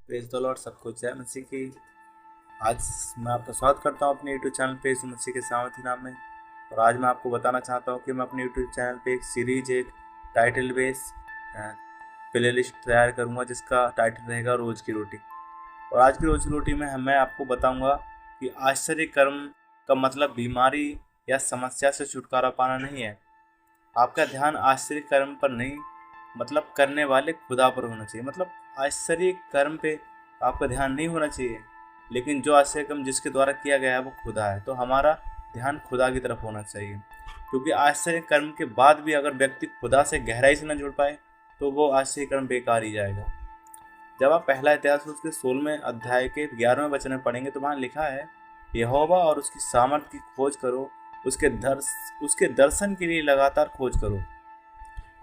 Praise the Lord, सब कुछ है मसीह की। आज मैं आपका स्वागत करता हूँ अपने यूट्यूब चैनल पे यीशु मसीह के सामर्थी नाम में। और आज मैं आपको बताना चाहता हूँ कि मैं अपने यूट्यूब चैनल पे एक सीरीज, एक टाइटल बेस प्ले लिस्ट तैयार करूँगा जिसका टाइटल रहेगा रोज़ की रोटी। और आज की रोज़ की रोटी में मैं आपको बताऊँगा कि आश्चर्य कर्म का मतलब बीमारी या समस्या से छुटकारा पाना नहीं है। आपका ध्यान आश्चर्य कर्म पर नहीं, मतलब करने वाले खुदा पर होना चाहिए। मतलब आश्चर्य कर्म पे आपका ध्यान नहीं होना चाहिए, लेकिन जो आश्चर्य कर्म जिसके द्वारा किया गया है वो खुदा है, तो हमारा ध्यान खुदा की तरफ होना चाहिए। क्योंकि आश्चर्य कर्म के बाद भी अगर व्यक्ति खुदा से गहराई से न जुड़ पाए तो वो आश्चर्य कर्म बेकार ही जाएगा। जब आप पहला इतिहास उसके 16वें अध्याय के 11वें वचन में पढ़ेंगे तो वहाँ लिखा है, यहोवा और उसकी सामर्थ की खोज करो, उसके दर्शन के लिए लगातार खोज करो।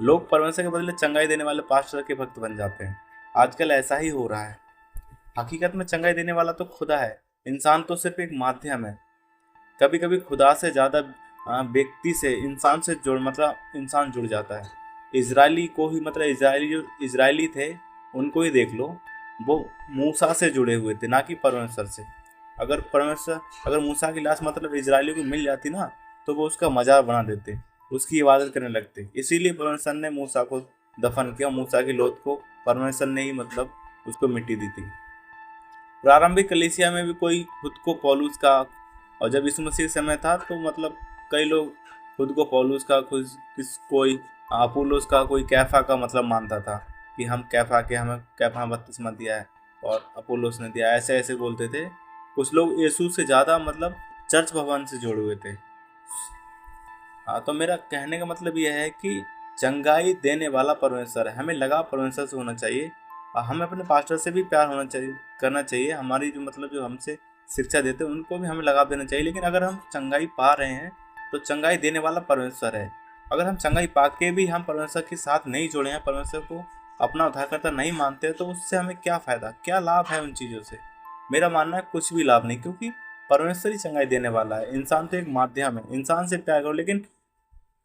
लोग परमेश्वर के बदले चंगाई देने वाले पास्टर के भक्त बन जाते हैं। आजकल ऐसा ही हो रहा है। हकीकत में चंगाई देने वाला तो खुदा है, इंसान तो सिर्फ एक माध्यम है। कभी कभी खुदा से ज्यादा व्यक्ति से इंसान जुड़ जाता है। इजरायली को ही, मतलब इजरायली थे उनको ही देख लो, वो मूसा से जुड़े हुए थे, ना कि परमेश्वर से। अगर मूसा की लाश मतलब इजरायली को मिल जाती ना, तो वो उसका मजाक बना देते, उसकी इबादत करने लगते। इसीलिए परमेश्वर ने मूसा को दफन किया। मूसा की लोथ को परमेश्वर ने ही मतलब उसको मिट्टी दी थी। प्रारंभिक कलीसिया में भी कोई खुद को पौलुस का, और जब यीशु मसीह समय था तो मतलब कई लोग खुद को पौलुस का, कोई अपुल्लोस का, कोई कैफा का मतलब मानता था कि हमें कैफा बपतिस्मा दिया है और अपुल्लोस ने दिया, ऐसे ऐसे बोलते थे। कुछ लोग यीशु से ज़्यादा मतलब चर्च भवन से जुड़े हुए थे। हाँ, तो मेरा कहने का मतलब यह है कि चंगाई देने वाला परमेश्वर है, हमें लगाव परमेश्वर से होना चाहिए। और हमें अपने पास्टर से भी प्यार करना चाहिए। हमारी जो हमसे शिक्षा देते हैं उनको भी हमें लगाव देना चाहिए। लेकिन अगर हम चंगाई पा रहे हैं तो चंगाई देने वाला परमेश्वर है। अगर हम चंगाई पा के भी हम परमेश्वर के साथ नहीं जुड़े हैं, परमेश्वर को अपना उद्धारकर्ता नहीं मानते हैं, तो उससे हमें क्या फ़ायदा, क्या लाभ है उन चीज़ों से? मेरा मानना है कुछ भी लाभ नहीं, क्योंकि परमेश्वर ही चंगाई देने वाला है। इंसान तो एक माध्यम है, इंसान से प्यार करो, लेकिन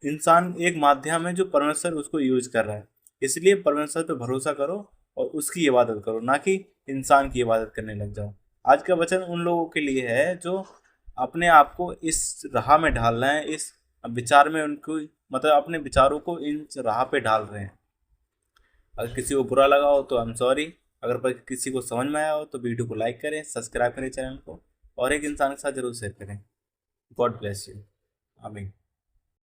इंसान एक माध्यम है जो परमेश्वर उसको यूज कर रहा है। इसलिए परमेश्वर पे भरोसा करो और उसकी इबादत करो, ना कि इंसान की इबादत करने लग जाओ। आज का वचन उन लोगों के लिए है जो अपने आप को इस राह में ढाल रहे हैं, इस विचार में उनको, मतलब अपने विचारों को इन राह पे डाल रहे हैं। अगर किसी को बुरा लगा हो तो आई एम सॉरी। अगर पर किसी को समझ में आया हो तो वीडियो को लाइक करें, सब्सक्राइब करें चैनल को, और एक इंसान के साथ जरूर शेयर करें। God bless you. आमीन।